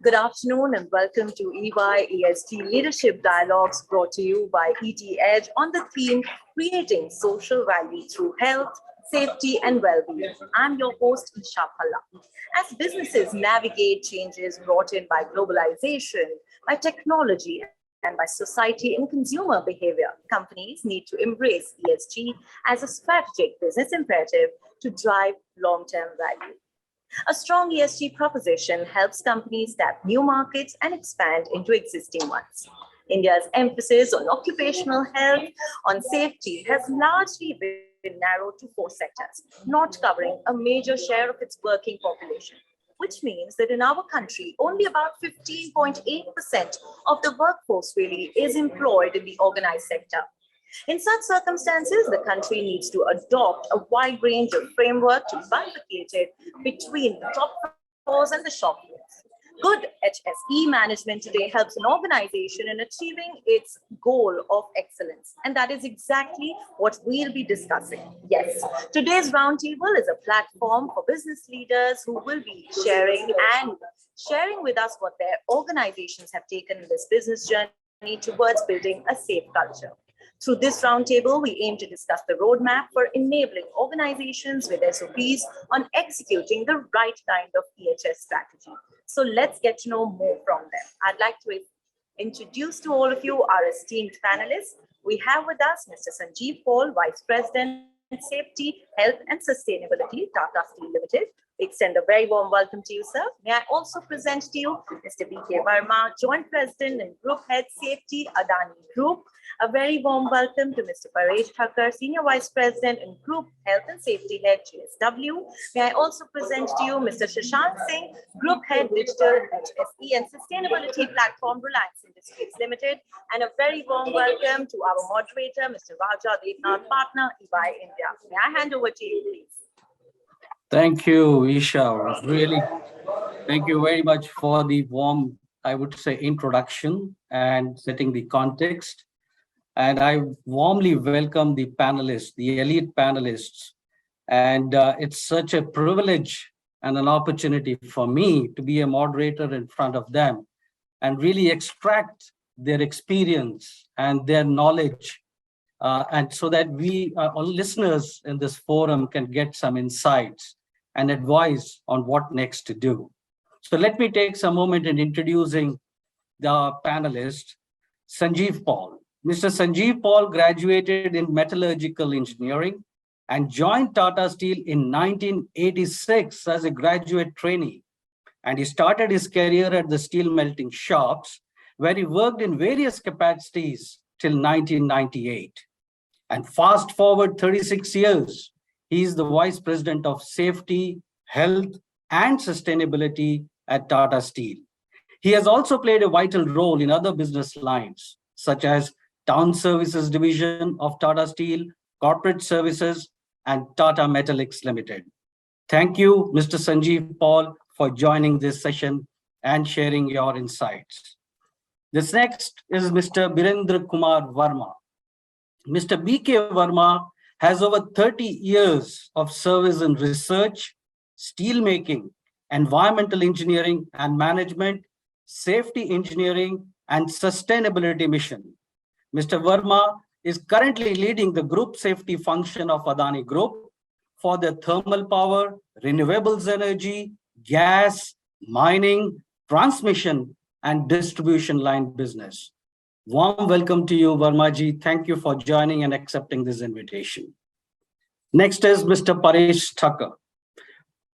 Good afternoon and welcome to ESG Leadership Dialogues brought to you by ET Edge on the theme Creating Social Value Through Health, Safety and Wellbeing. I'm your host, Isha Phalla. As businesses navigate changes brought in by globalization, by technology, and by society and consumer behavior, companies need to embrace ESG as a strategic business imperative to drive long-term value. A strong ESG proposition helps companies tap new markets and expand into existing ones. India's emphasis on occupational health, on safety, has largely been narrowed to four sectors, not covering a major share of its working population, which means that in our country, only about 15.8% of the workforce really is employed in the organized sector. In such circumstances, the country needs to adopt a wide range of framework to bifurcate it between the top floors and the shop floors. Good HSE management today helps an organization in achieving its goal of excellence. And that is exactly what we'll be discussing. Yes, today's roundtable is a platform for business leaders who will be sharing with us what their organizations have taken in this business journey towards building a safe culture. Through this roundtable, we aim to discuss the roadmap for enabling organizations with SOPs on executing the right kind of EHS strategy. So let's get to know more from them. I'd like to introduce to all of you our esteemed panelists. We have with us Mr. Sanjeev Paul, Vice President, Safety, Health and Sustainability, Tata Steel Limited. We extend a very warm welcome to you, sir. May I also present to you Mr. B.K. Verma, Joint President and Group Head Safety, Adani Group. A very warm welcome to Mr. Paresh, Thakkar, Senior Vice President and Group Health and Safety Head, GSW. May I also present to you Mr. Shashank Singh, Group Head Digital HSE and Sustainability Platform, Reliance Industries Limited. And a very warm welcome to our moderator, Mr. Debnath, Partner, EY India. May I hand over to you, please? Thank you, Isha. Really, thank you very much for the warm, I would say, introduction and setting the context. And I warmly welcome the panelists, the elite panelists. And it's such a privilege and an opportunity for me to be a moderator in front of them and really extract their experience and their knowledge. And so that we, all listeners in this forum, can get some insights and advice on what next to do. So let me take some moment in introducing the panelist, Sanjeev Paul. Mr. Sanjeev Paul graduated in metallurgical engineering and joined Tata Steel in 1986 as a graduate trainee. And he started his career at the steel melting shops, where he worked in various capacities till 1998. And fast forward 36 years, he is the Vice President of Safety, Health, and Sustainability at Tata Steel. He has also played a vital role in other business lines, such as Town Services Division of Tata Steel, Corporate Services, and Tata Metallics Limited. Thank you, Mr. Sanjeev Paul, for joining this session and sharing your insights. This next is Mr. Birendra Kumar Varma. Mr. B.K. Verma has over 30 years of service in research, steelmaking, environmental engineering and management, safety engineering, and sustainability mission. Mr. Verma is currently leading the group safety function of Adani Group for the thermal power, renewables energy, gas, mining, transmission, and distribution line business. Warm welcome to you, Varmaji. Thank you for joining and accepting this invitation. Next is Mr. Paresh Thakkar.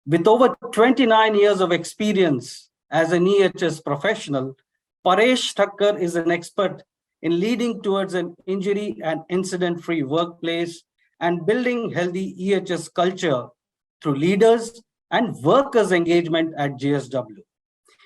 With over 29 years of experience as an EHS professional, Paresh Thakkar is an expert in leading towards an injury and incident-free workplace and building healthy EHS culture through leaders and workers' engagement at GSW.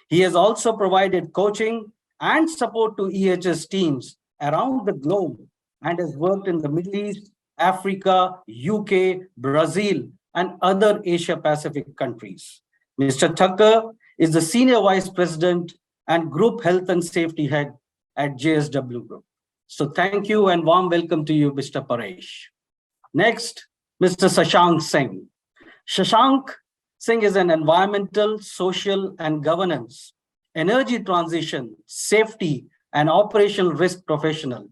He has also provided coaching and support to EHS teams around the globe and has worked in the Middle East, Africa, UK, Brazil, and other Asia-Pacific countries. Mr. Thakkar is the Senior Vice President and Group Health and Safety Head at JSW Group. So thank you and warm welcome to you, Mr. Paresh. Next, Mr. Sashank Singh. Shashank Singh is an environmental, social, and governance energy transition, safety, and operational risk professional,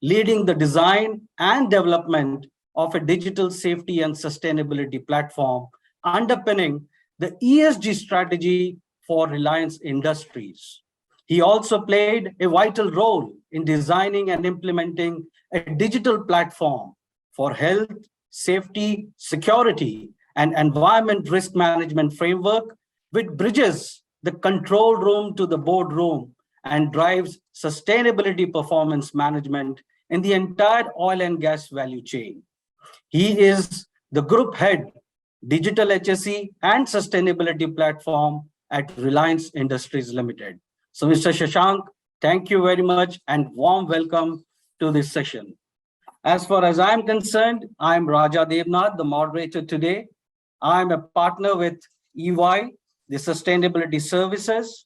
leading the design and development of a digital safety and sustainability platform, underpinning the ESG strategy for Reliance Industries. He also played a vital role in designing and implementing a digital platform for health, safety, security, and environment risk management framework, which bridges the control room to the boardroom and drives sustainability performance management in the entire oil and gas value chain. He is the group head, digital HSE and sustainability platform at Reliance Industries Limited. So Mr. Shashank, thank you very much and warm welcome to this session. As far as I'm concerned, I'm Raja Debnath, the moderator today. I'm a partner with EY, the Sustainability Services,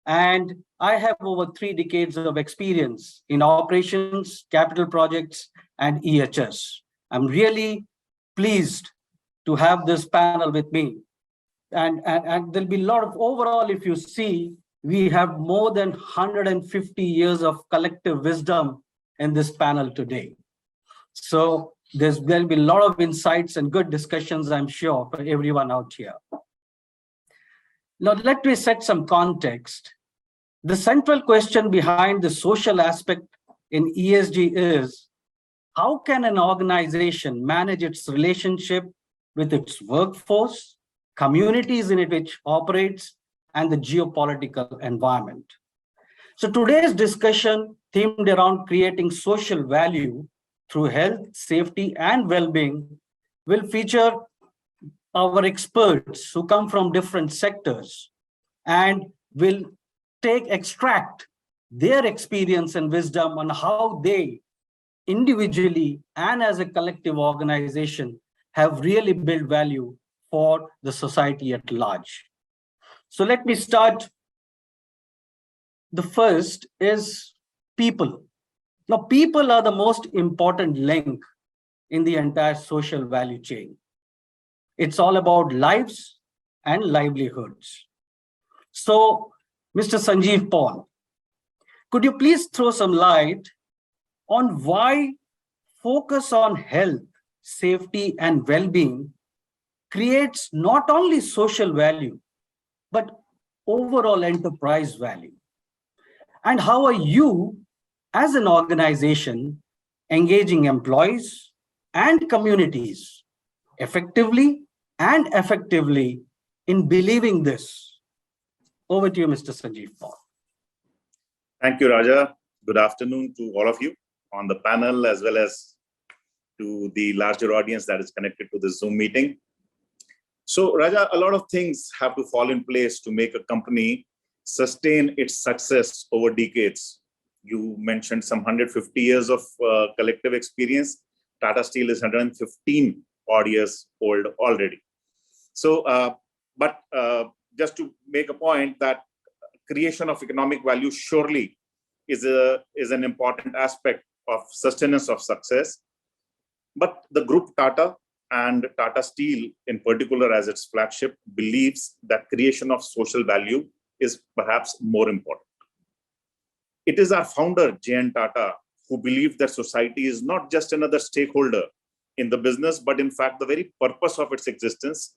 and I have over 3 decades of experience in operations, capital projects, and EHS. I'm really pleased to have this panel with me. And there'll be a lot of overall, if you see, we have more than 150 years of collective wisdom in this panel today. So there'll be a lot of insights and good discussions, I'm sure, for everyone out here. Now, let me set some context. The central question behind the social aspect in ESG is, how can an organization manage its relationship with its workforce, communities in which it operates, and the geopolitical environment? So today's discussion, themed around creating social value through health, safety, and well-being, will feature our experts who come from different sectors and will extract their experience and wisdom on how they individually and as a collective organization have really built value for the society at large. So let me start. The first is people. Now, people are the most important link in the entire social value chain. It's all about lives and livelihoods. So, Mr. Sanjeev Paul, could you please throw some light on why focus on health, safety, and well-being creates not only social value, but overall enterprise value? And how are you, as an organization, engaging employees and communities effectively and effectively in believing this? Over to you, Mr. Sanjeev Paul. Thank you, Raja. Good afternoon to all of you on the panel, as well as to the larger audience that is connected to the Zoom meeting. So, Raja, a lot of things have to fall in place to make a company sustain its success over decades. You mentioned some 150 years of collective experience. Tata Steel is 115 odd years old already. So, just to make a point that creation of economic value surely is an important aspect of sustenance of success. But the group Tata and Tata Steel in particular as its flagship believes that creation of social value is perhaps more important. It is our founder, J.N. Tata, who believed that society is not just another stakeholder in the business, but in fact the very purpose of its existence.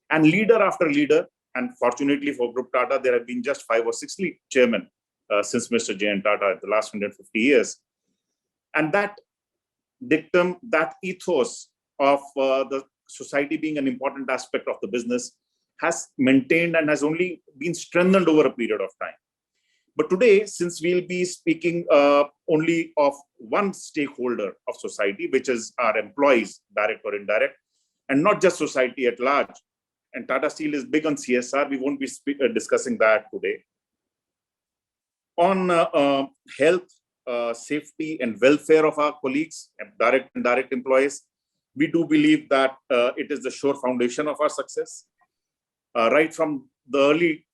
And leader after leader, and fortunately for Group Tata, there have been just 5 or 6 chairmen since Mr. J.N. Tata the last 150 years. And that dictum, that ethos of the society being an important aspect of the business has maintained and has only been strengthened over a period of time. But today, since we'll be speaking only of one stakeholder of society, which is our employees, direct or indirect, and not just society at large, and Tata Steel is big on CSR, we won't be discussing that today. On health, safety, and welfare of our colleagues, direct and indirect employees, we do believe that it is the sure foundation of our success. Right from the early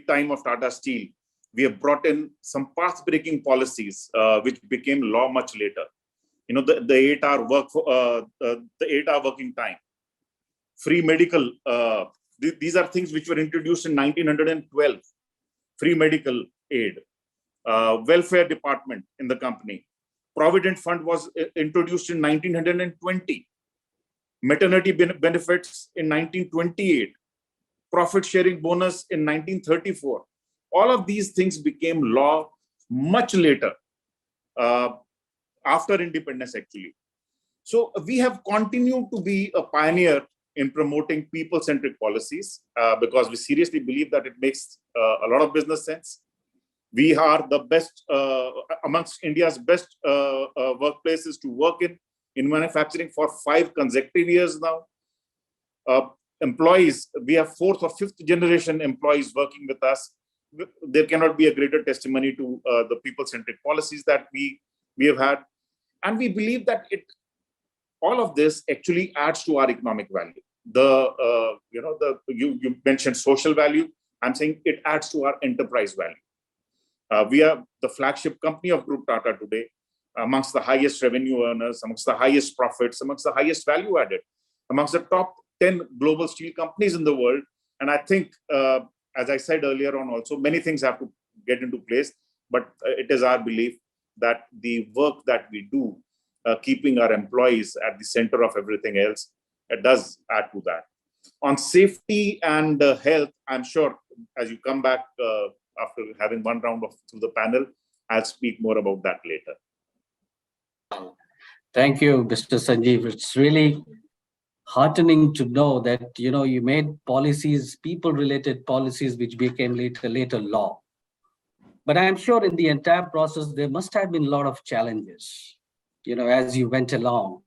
time of Tata Steel, we have brought in some path-breaking policies, which became law much later. You know, the 8-hour work, the 8-hour working time, free medical. These are things which were introduced in 1912. free medical aid, welfare department in the company. Provident fund was introduced in 1920. Maternity benefits in 1928. Profit sharing bonus in 1934. All of these things became law much later, after independence actually. So we have continued to be a pioneer in promoting people-centric policies because we seriously believe that it makes a lot of business sense. We are the best amongst India's best workplaces to work in manufacturing for 5 consecutive years now. Employees, we have 4th or 5th generation employees working with us. There cannot be a greater testimony to the people-centric policies that we have had. And we believe that all of this actually adds to our economic value. You mentioned social value. I'm saying it adds to our enterprise value. We are the flagship company of Group Tata today, amongst the highest revenue earners, amongst the highest profits, amongst the highest value added, amongst the top 10 global steel companies in the world. And I think, as I said earlier on also, many things have to get into place, but it is our belief that the work that we do, keeping our employees at the center of everything else, it does add to that. On safety and health, I'm sure as you come back after having one round through the panel, I'll speak more about that later. Thank you, Mr. Sanjeev. It's really heartening to know that, you made policies, people-related policies, which became later law. But I'm sure in the entire process, there must have been a lot of challenges, as you went along,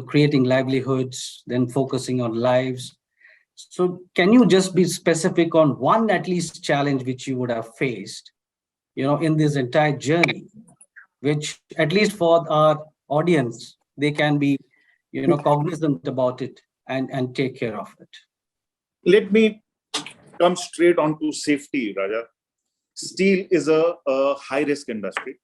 creating livelihoods, then focusing on lives. So can you just be specific on one at least challenge which you would have faced, in this entire journey, which at least for our audience, they can be, cognizant about it and take care of it? Let me come straight on to safety, Raja. Steel is a high-risk industry.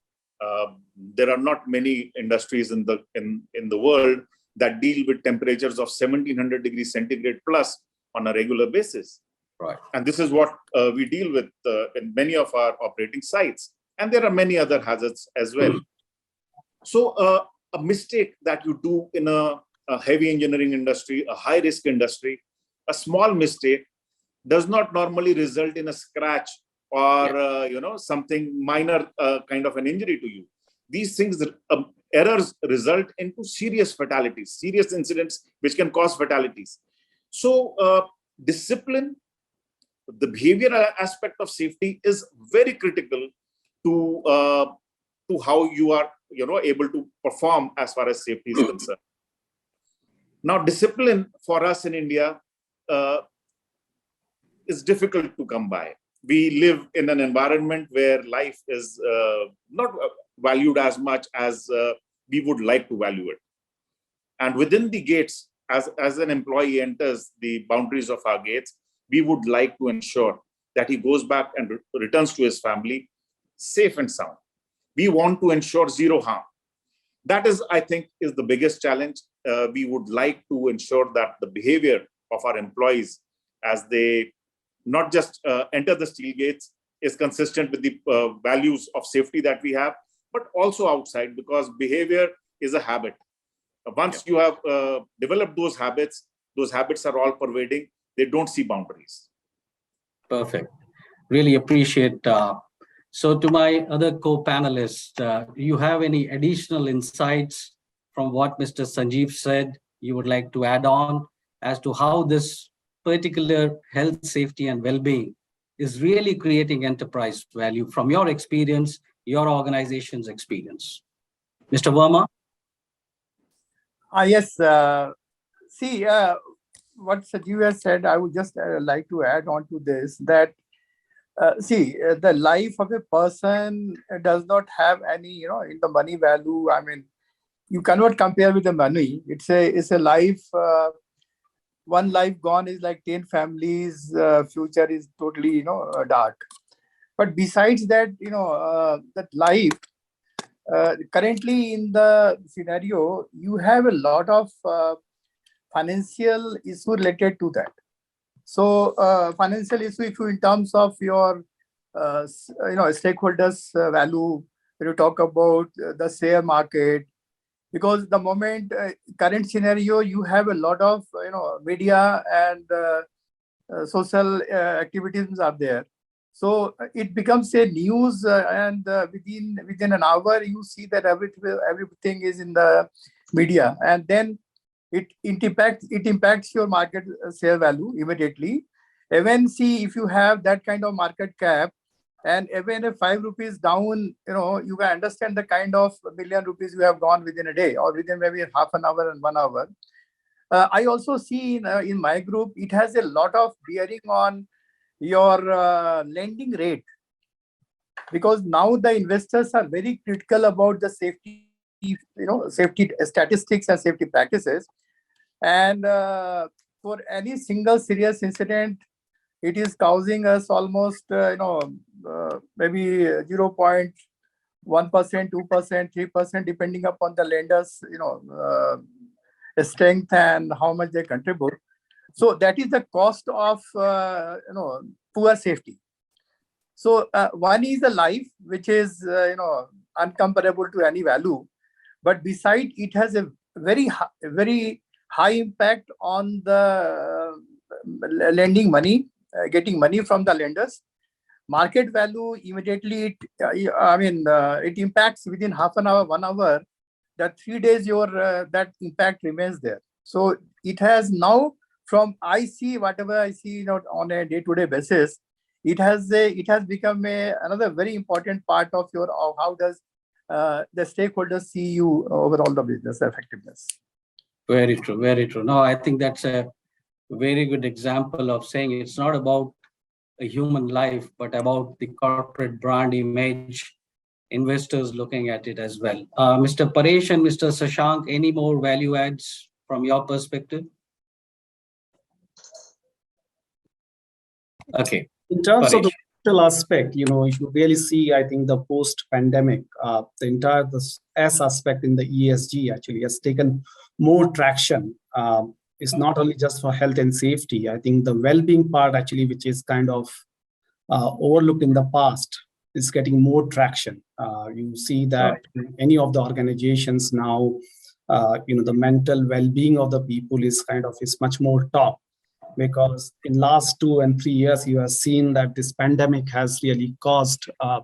There are not many industries in the world that deal with temperatures of 1700 degrees centigrade plus on a regular basis. Right. And this is what we deal with in many of our operating sites. And there are many other hazards as well. So a mistake that you do in a heavy engineering industry, a high-risk industry, a small mistake does not normally result in a scratch or something minor kind of an injury to you. These things, errors result into serious fatalities, serious incidents which can cause fatalities. So discipline, the behavioral aspect of safety is very critical to how you are able to perform as far as safety is concerned. Now, discipline for us in India is difficult to come by. We live in an environment where life is not valued as much as we would like to value it. And within the gates, as an employee enters the boundaries of our gates, we would like to ensure that he goes back and returns to his family safe and sound. We want to ensure zero harm. That is, I think, is the biggest challenge. We would like to ensure that the behavior of our employees as they not just enter the steel gates is consistent with the values of safety that we have, but also outside, because behavior is a habit. Once you have developed those habits are all pervading. They don't see boundaries. Perfect. Really appreciate. So to my other co-panelists, you have any additional insights from what Mr. Sanjeev said you would like to add on as to how this particular health, safety, and well-being is really creating enterprise value from your experience, your organization's experience? Mr. Verma? Yes. See, what Sanjeev has said, I would just like to add on to this, that the life of a person does not have any, in the money value. I mean, you cannot compare with the money. It's a life. One life gone is like 10 families. Future is totally, dark. But besides that, that life, currently in the scenario, you have a lot of financial issue related to that. So financial issue, if you in terms of your stakeholders value when you talk about the share market, because the moment current scenario, you have a lot of media and social activities are there. So it becomes a news, and within an hour, you see that everything is in the media, and then it impacts your market share value immediately. Even see, if you have that kind of market cap, and even if 5 rupees down, you can understand the kind of million rupees you have gone within a day or within maybe half an hour and 1 hour. I also see in my group, it has a lot of bearing on your lending rate, because now the investors are very critical about the safety, safety statistics and safety practices. And for any single serious incident, it is causing us almost, maybe 0.1%, 2%, 3%, depending upon the lenders, strength and how much they contribute. So that is the cost of, poor safety. So one is the life, which is, uncomparable to any value. But beside, it has a very high impact on the lending money, getting money from the lenders. Market value immediately, it impacts within half an hour, 1 hour. That 3 days, that impact remains there. So it has now, from whatever I see on a day-to-day basis, it has become another very important part of how does the stakeholders see you overall the business effectiveness. Very true, very true. No, I think that's a very good example of saying it's not about a human life, but about the corporate brand image, investors looking at it as well. Mr. Paresh and Mr. Sashank, any more value adds from your perspective? Okay. In terms Paresh. of the digital aspect, if you really see, I think the post-pandemic, the entire S aspect in the ESG actually has taken more traction. It's not only just for health and safety. I think the well-being part actually, which is kind of overlooked in the past, is getting more traction. You see that any of the organizations now, the mental well-being of the people is much more top, because in last 2 and 3 years, you have seen that this pandemic has really caused a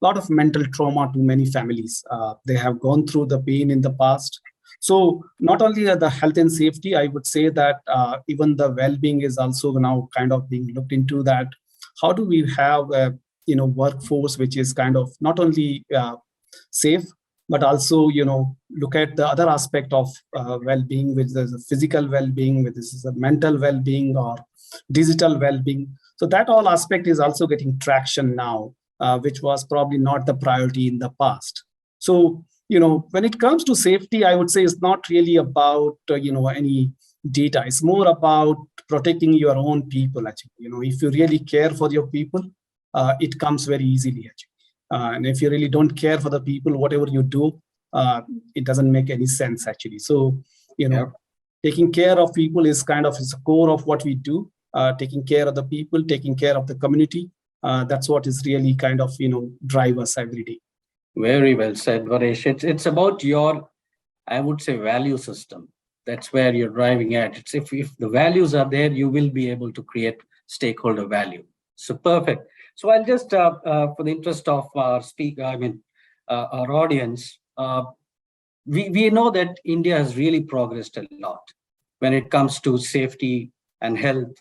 lot of mental trauma to many families. They have gone through the pain in the past. So not only the health and safety, I would say that even the well-being is also now kind of being looked into. That how do we have a workforce which is kind of not only safe, but also look at the other aspect of well-being, which is a physical well-being, which is a mental well-being or digital well-being. So that all aspect is also getting traction now, which was probably not the priority in the past. So when it comes to safety, I would say it's not really about any data. It's more about protecting your own people. Actually, if you really care for your people, it comes very easily. Actually, and if you really don't care for the people, whatever you do, it doesn't make any sense. Actually, so taking care of people is is the core of what we do. Taking care of the people, taking care of the community. That's what is really drive us every day. Very well said, Paresh. It's about your, I would say, value system. That's where you're driving at. It's if the values are there, you will be able to create stakeholder value. So perfect. So I'll just, for the interest of our speaker, our audience, we know that India has really progressed a lot when it comes to safety and health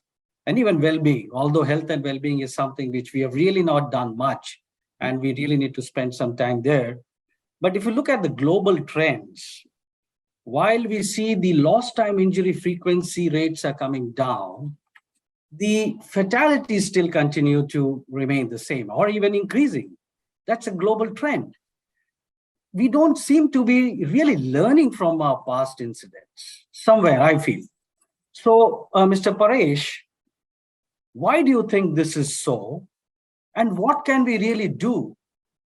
and even well-being. Although health and well-being is something which we have really not done much, and we really need to spend some time there. But if you look at the global trends, while we see the lost time injury frequency rates are coming down, the fatalities still continue to remain the same or even increasing. That's a global trend. We don't seem to be really learning from our past incidents somewhere, I feel. So, Mr. Paresh, why do you think this is so? And what can we really do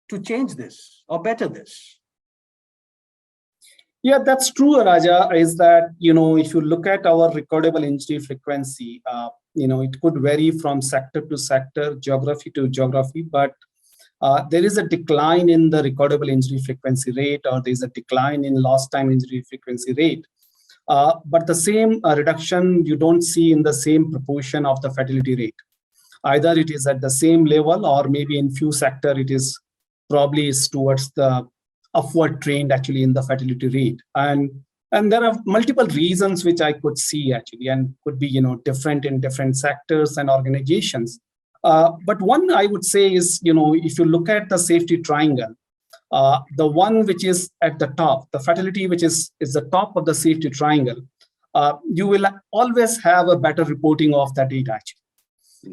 to change this or better this? Yeah, that's true, Raja, is that, if you look at our recordable injury frequency, it could vary from sector to sector, geography to geography, but there is a decline in the recordable injury frequency rate, or there is a decline in lost time injury frequency rate. But the same reduction you don't see in the same proportion of the fatality rate. Either it is at the same level, or maybe in few sector it is probably is towards the upward trend actually in the fatality rate. And there are multiple reasons which I could see actually, and could be different in different sectors and organizations. But one I would say is, if you look at the safety triangle, the one which is at the top, the fatality which is the top of the safety triangle, you will always have a better reporting of that data actually.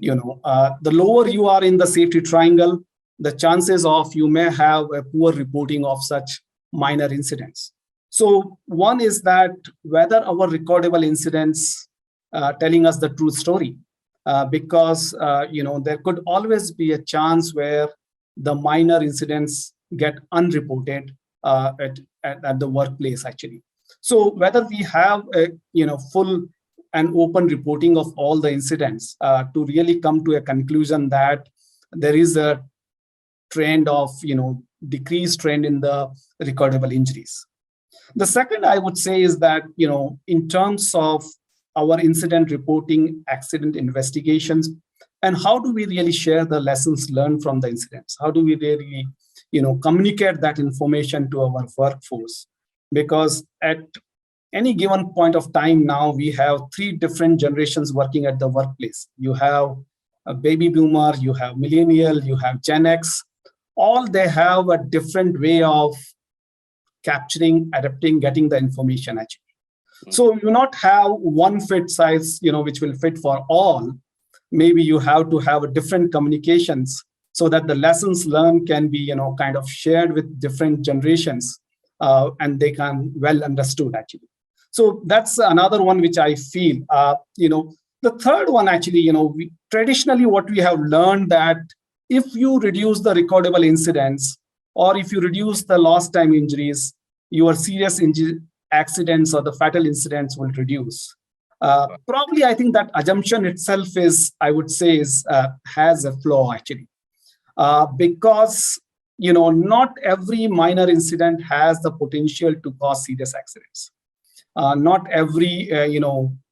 The lower you are in the safety triangle, the chances of you may have a poor reporting of such minor incidents. So one is that whether our recordable incidents telling us the true story, because there could always be a chance where the minor incidents get unreported at the workplace actually. So whether we have a full and open reporting of all the incidents to really come to a conclusion that there is a trend of decreased trend in the recordable injuries. The second I would say is that in terms of our incident reporting, accident investigations, and how do we really share the lessons learned from the incidents? How do we really communicate that information to our workforce? Because at any given point of time now, we have 3 different generations working at the workplace. You have a baby boomer, you have millennial, you have Gen X. All they have a different way of capturing, adapting, getting the information actually. So you not have one fit size, which will fit for all. Maybe you have to have different communications so that the lessons learned can be, kind of shared with different generations, and they can well understood actually. So that's another one which I feel. The third one actually, traditionally what we have learned that if you reduce the recordable incidents, or if you reduce the lost time injuries, your serious accidents or the fatal incidents will reduce. Probably, I think that assumption itself is, I would say, has a flaw actually, because not every minor incident has the potential to cause serious accidents. Not every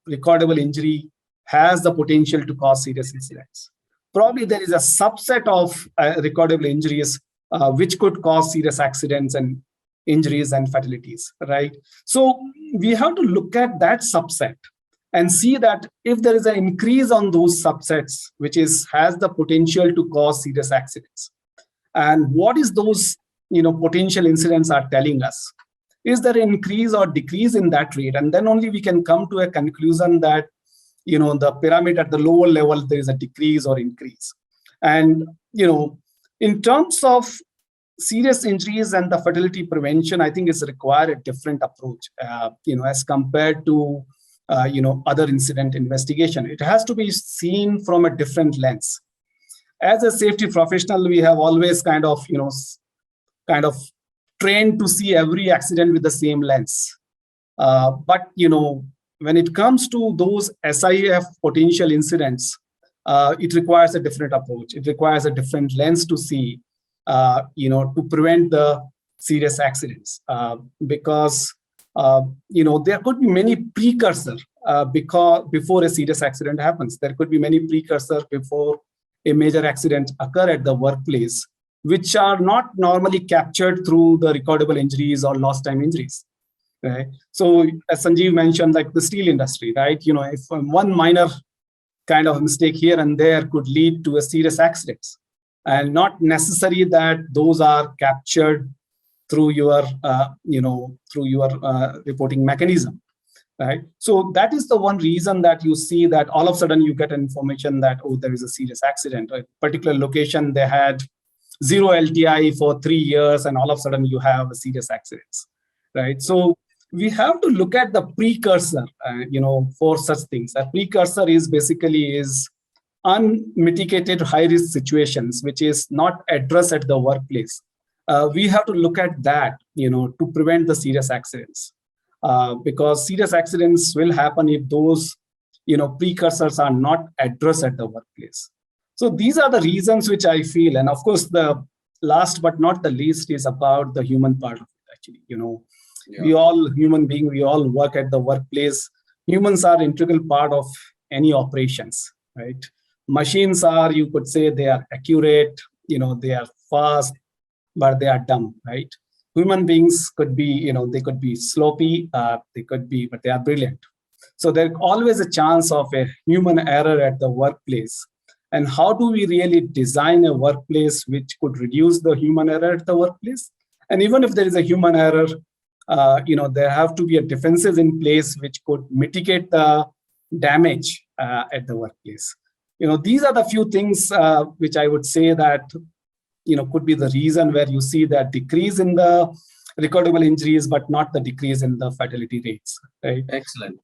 recordable injury has the potential to cause serious incidents. Probably there is a subset of recordable injuries which could cause serious accidents and injuries and fatalities, right? So we have to look at that subset and see that if there is an increase on those subsets, which has the potential to cause serious accidents, and what is those potential incidents are telling us? Is there an increase or decrease in that rate? And then only we can come to a conclusion that the pyramid at the lower level, there is a decrease or increase. And in terms of serious injuries and the fatality prevention, I think it's required a different approach, as compared to, other incident investigation. It has to be seen from a different lens. As a safety professional, we have always kind of trained to see every accident with the same lens. But, when it comes to those SIF potential incidents, it requires a different approach. It requires a different lens to see, to prevent the serious accidents, because there could be many precursors before a serious accident happens. There could be many precursors before a major accident occur at the workplace, which are not normally captured through the recordable injuries or lost time injuries. Right? So as Sanjeev mentioned, like the steel industry, right? If one minor kind of mistake here and there could lead to a serious accidents, and not necessary that those are captured through your, reporting mechanism, right? So that is the one reason that you see that all of a sudden you get information that, oh, there is a serious accident. A particular location, they had 0 LTI for 3 years, and all of a sudden you have a serious accidents, right? So we have to look at the precursor, for such things. A precursor is basically unmitigated high-risk situations, which is not addressed at the workplace. we have to look at that, to prevent the serious accidents. Because serious accidents will happen if those, precursors are not addressed at the workplace. So these are the reasons which I feel, and of course, the last but not the least is about the human part of it. Actually, we all human beings, we all work at the workplace. Humans are integral part of any operations, right? Machines are, you could say, they are accurate, they are fast, but they are dumb, right? Human beings could be, they could be sloppy, they could be, but they are brilliant. So there's always a chance of a human error at the workplace. And how do we really design a workplace which could reduce the human error at the workplace? And even if there is a human error, there have to be a defenses in place which could mitigate the damage at the workplace. These are the few things which I would say that could be the reason where you see that decrease in the recordable injuries, but not the decrease in the fatality rates. Right? Excellent.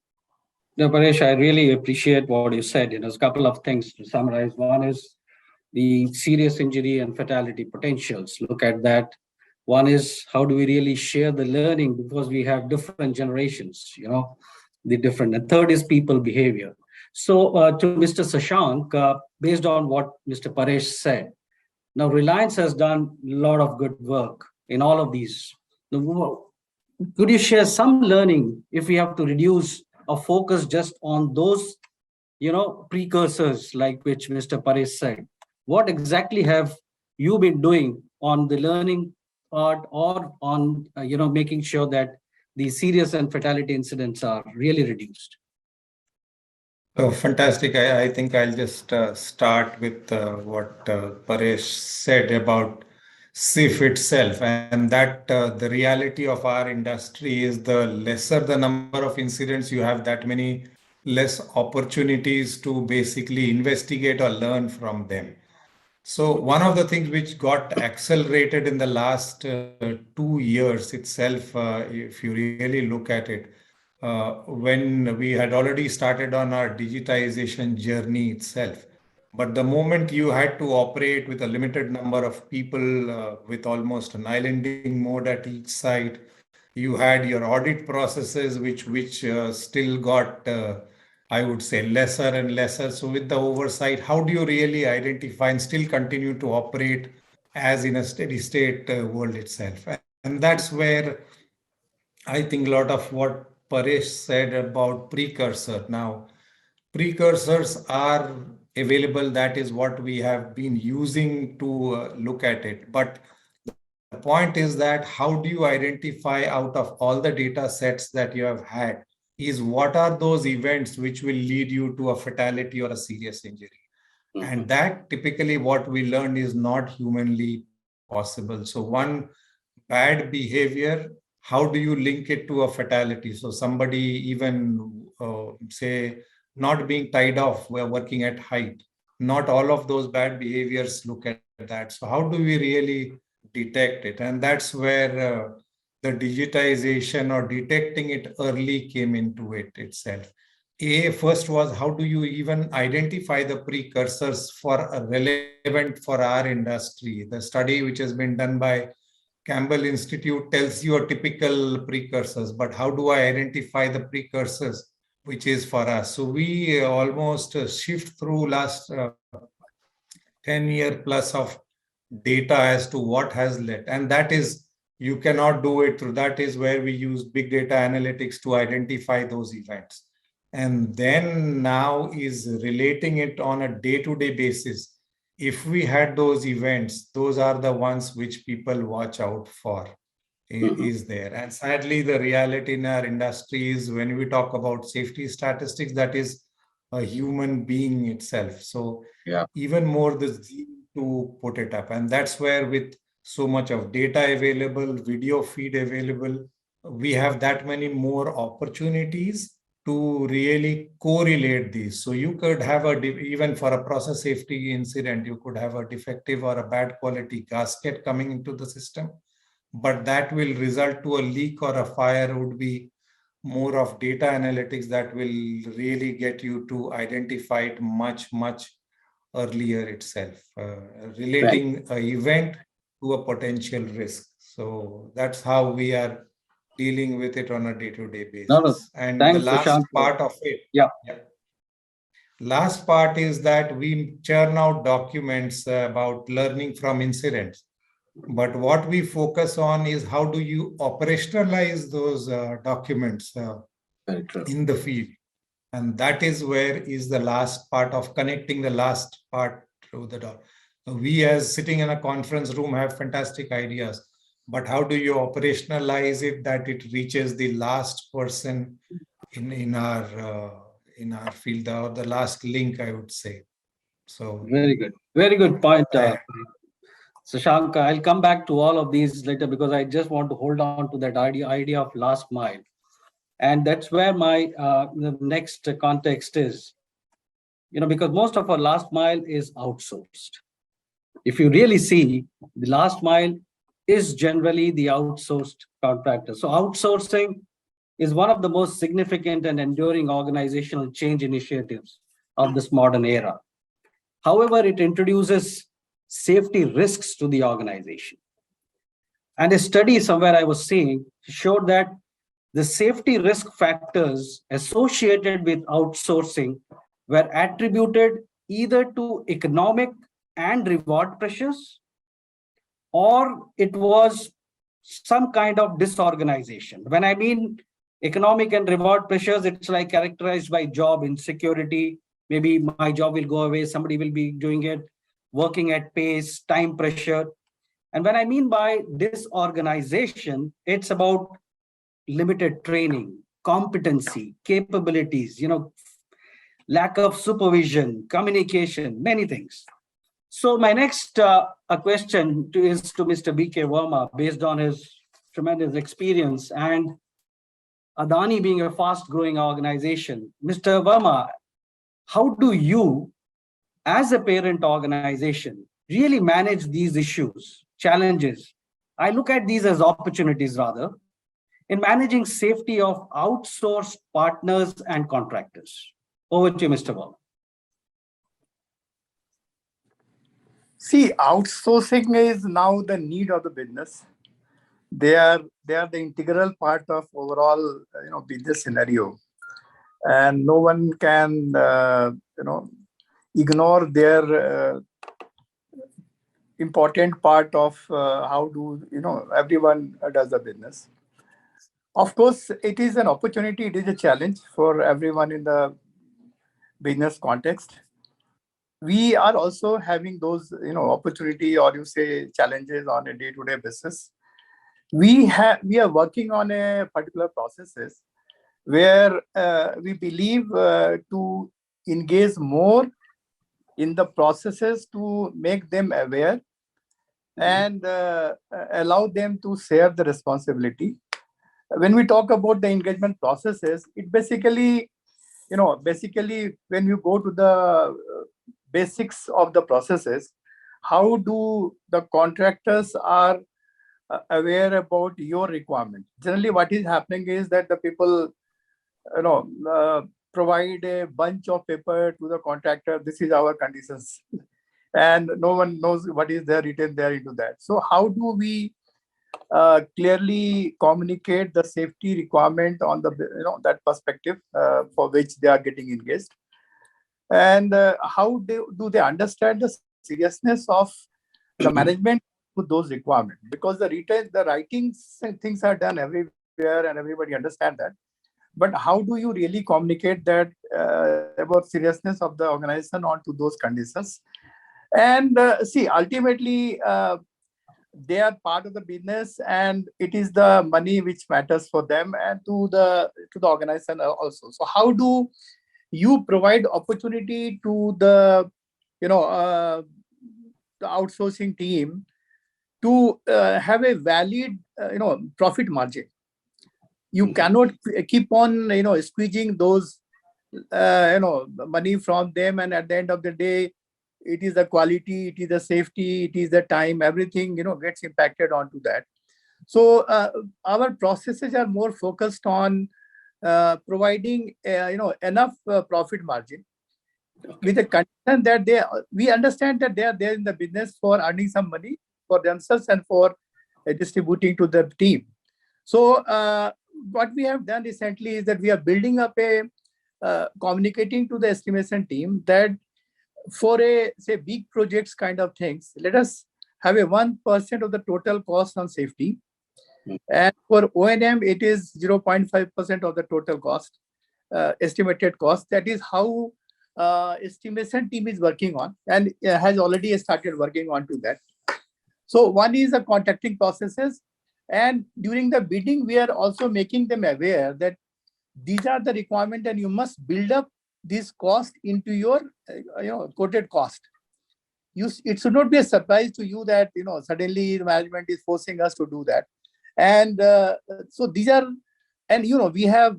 No, Paresh, I really appreciate what you said. There's a couple of things to summarize. One is the serious injury and fatality potentials. Look at that. One is how do we really share the learning, because we have different generations, the different. And third is people behavior. So to Mr. Sashank, based on what Mr. Paresh said, now Reliance has done a lot of good work in all of these. Could you share some learning if we have to reduce or focus just on those, precursors like which Mr. Paresh said? What exactly have you been doing on the learning part or on, making sure that the serious and fatality incidents are really reduced? Oh, fantastic. I think I'll just start with what Paresh said about SIF itself, and that the reality of our industry is the lesser the number of incidents you have, that many less opportunities to basically investigate or learn from them. So one of the things which got accelerated in the last 2 years itself, if you really look at it, when we had already started on our digitization journey itself. But the moment you had to operate with a limited number of people, with almost an islanding mode at each site, you had your audit processes, which still got, I would say, lesser and lesser. So with the oversight, how do you really identify and still continue to operate as in a steady state world itself? And that's where I think a lot of what Paresh said about precursor. Now, precursors are available. That is what we have been using to look at it. But the point is that how do you identify out of all the data sets that you have had is what are those events which will lead you to a fatality or a serious injury? Mm-hmm. And that typically what we learned is not humanly possible. So one, bad behavior, how do you link it to a fatality? So somebody even say not being tied off, we're working at height. Not all of those bad behaviors look at that. So how do we really detect it? And that's where the digitization or detecting it early came into it itself. First was how do you even identify the precursors for relevant for our industry? The study which has been done by Campbell Institute tells you a typical precursors, but how do I identify the precursors which is for us? So we almost shift through last 10 year plus of data as to what has led. And that is, you cannot do it through, that is where we use big data analytics to identify those events. And then now is relating it on a day-to-day basis. If we had those events, those are the ones which people watch out for, is there. And sadly, the reality in our industry is when we talk about safety statistics, that is a human being itself. So even more the zeal to put it up. And that's where with so much of data available, video feed available, we have that many more opportunities to really correlate these. So you could have even for a process safety incident, you could have a defective or a bad quality gasket coming into the system, but that will result to a leak or a fire would be more of data analytics that will really get you to identify it much, much earlier itself. Relating an event to a potential risk. So that's how we are dealing with it on a day-to-day No, basis. And the thanks, last Sashank. part of it, Yeah. last part is that we churn out documents about learning from incidents. But what we focus on is how do you operationalize those documents in the field. And that is where is the last part of connecting the last part through the dot. So we as sitting in a conference room have fantastic ideas, but how do you operationalize it that it reaches the last person in our field, or the last link, I would say. So Very good point. Sashank, I'll come back to all of these later because I just want to hold on to that idea of last mile. And that's where my the next context is, because most of our last mile is outsourced. If you really see, the last mile is generally the outsourced contractor. So outsourcing is one of the most significant and enduring organizational change initiatives of this modern era. However, it introduces safety risks to the organization. And a study somewhere I was seeing showed that the safety risk factors associated with outsourcing were attributed either to economic and reward pressures, or it was some kind of disorganization. When I mean economic and reward pressures, it's like characterized by job insecurity. Maybe my job will go away, somebody will be doing it, working at pace, time pressure. And when I mean by disorganization, it's about limited training, competency, capabilities, lack of supervision, communication, many things. So my next question is to Mr. B.K. Verma, based on his tremendous experience and Adani being a fast-growing organization. Mr. Verma, how do you, as a parent organization, really manage these issues, challenges? I look at these as opportunities rather, in managing safety of outsourced partners and contractors. Over to you, Mr. Paul. See, outsourcing is now the need of the business. They are the integral part of overall business scenario, and no one can ignore their important part of how do everyone does the business. Of course, it is an opportunity, it is a challenge for everyone in the business context. We are also having those opportunity, or you say challenges, on a day-to-day basis. We are working on a particular processes where we believe to engage more in the processes to make them aware and allow them to share the responsibility. When we talk about the engagement processes, it basically when you go to the basics of the processes, how do the contractors are aware about your requirement? Generally, what is happening is that the people provide a bunch of paper to the contractor. This is our conditions, and no one knows what is there written there into that. So how do we clearly communicate the safety requirement on the that perspective for which they are getting engaged, and how do they understand the seriousness of the management to those requirements? Because the writings and things are done everywhere and everybody understand that, but how do you really communicate that about seriousness of the organization onto those conditions? And see, ultimately they are part of the business, and it is the money which matters for them and to the organization also. So how do you provide opportunity to the the outsourcing team to have a valid profit margin? You cannot keep on squeezing those money from them, and at the end of the day, it is the quality, it is the safety, it is the time, everything gets impacted onto that. So our processes are more focused on providing enough profit margin, with the condition that we understand that they are there in the business for earning some money, for themselves and for distributing to the team. So what we have done recently is that we are building up a communicating to the estimation team that for a say big projects kind of things, let us have a 1% of the total cost on safety. And for O&M, it is 0.5% of the total cost, estimated cost. That is how estimation team is working on and has already started working on to that. So one is the contracting processes. And during the bidding, we are also making them aware that these are the requirements and you must build up this cost into your quoted cost. It should not be a surprise to you that suddenly the management is forcing us to do that. And so these are, and we have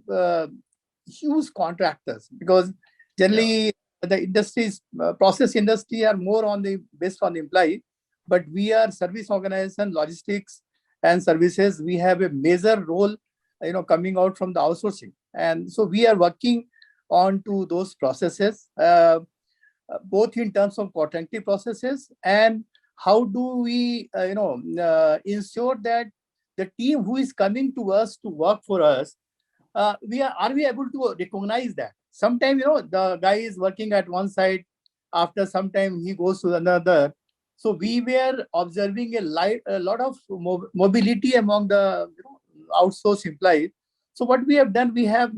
huge contractors because generally the industries, process industry are more on the based on the employee, but we are service organization, logistics and services. We have a major role, coming out from the outsourcing, and so we are working on to those processes, both in terms of contracting processes and how do we, ensure that the team who is coming to us to work for us, are we able to recognize that? Sometimes, the guy is working at one side, after some time he goes to another. So we were observing a lot of mobility among the outsourced employees. So what we have done, we have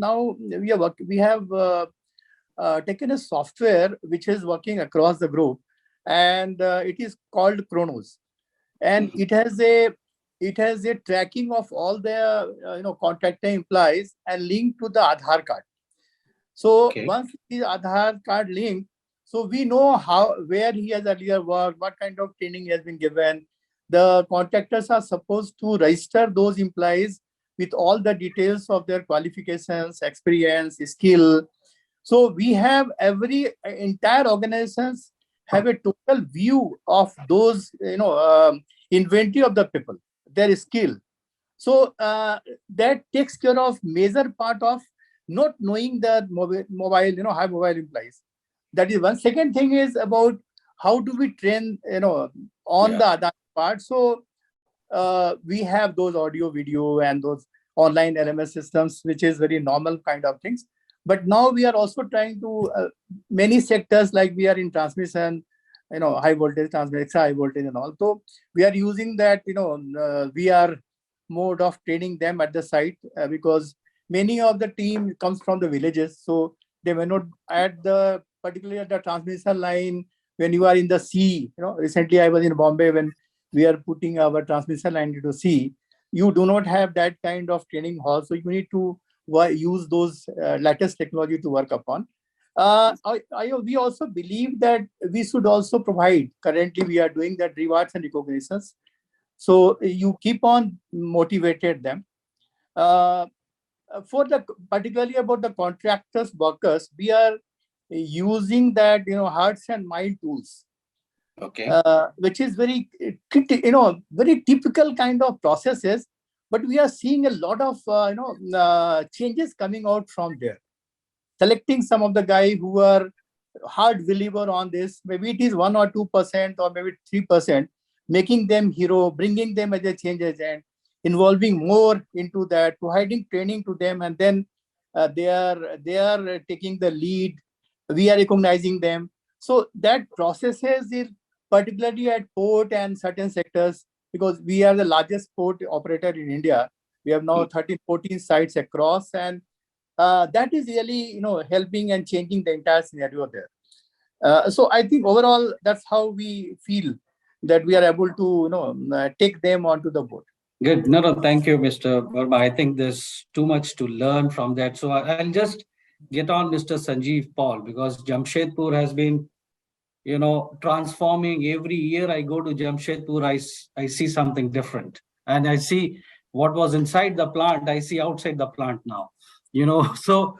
taken a software which is working across the group, and it is called Chronos, and it has a tracking of all the contractor employees and linked to the Aadhaar card. So once the Aadhaar card linked, so we know where he has earlier worked, what kind of training has been given. The contractors are supposed to register those employees with all the details of their qualifications, experience, skill. So we have entire organizations have a total view of those, inventory of the people, their skill. So that takes care of major part of not knowing the mobile, high mobile employees. That is one. Second thing is about how do we train, on the other part. So we have those audio, video, and those online LMS systems, which is very normal kind of things. But now we are also trying to many sectors, like we are in transmission, high voltage transmission, high voltage and all. So we are using that, VR mode of training them at the site because many of the team comes from the villages. So they may not particularly at the transmission line when you are in the sea. Recently I was in Bombay when we are putting our transmission line into sea. You do not have that kind of training hall. So you need to use those latest technology to work upon. We also believe that we should also provide, currently we are doing that, rewards and recognitions. So you keep on motivated them. Particularly about the contractors, workers, we are using that, hearts and mind tools. Which is very typical kind of processes, but we are seeing a lot of changes coming out from there. Selecting some of the guys who are hard believer on this, maybe it is 1 or 2% or maybe 3%, making them hero, bringing them as a change agent, involving more into that, providing training to them, and then they are taking the lead. We are recognizing them. So that processes is particularly at port and certain sectors, because we are the largest port operator in India. We have now 13, 14 sites across, and that is really helping and changing the entire scenario there. So I think overall that's how we feel that we are able to take them onto the board. Good. No, thank you, Mr. Verma. I think there's too much to learn from that. So I'll just get on Mr. Sanjeev Paul, because Jamshedpur has been, transforming. Every year I go to Jamshedpur, I see something different. And I see what was inside the plant, I see outside the plant now. So,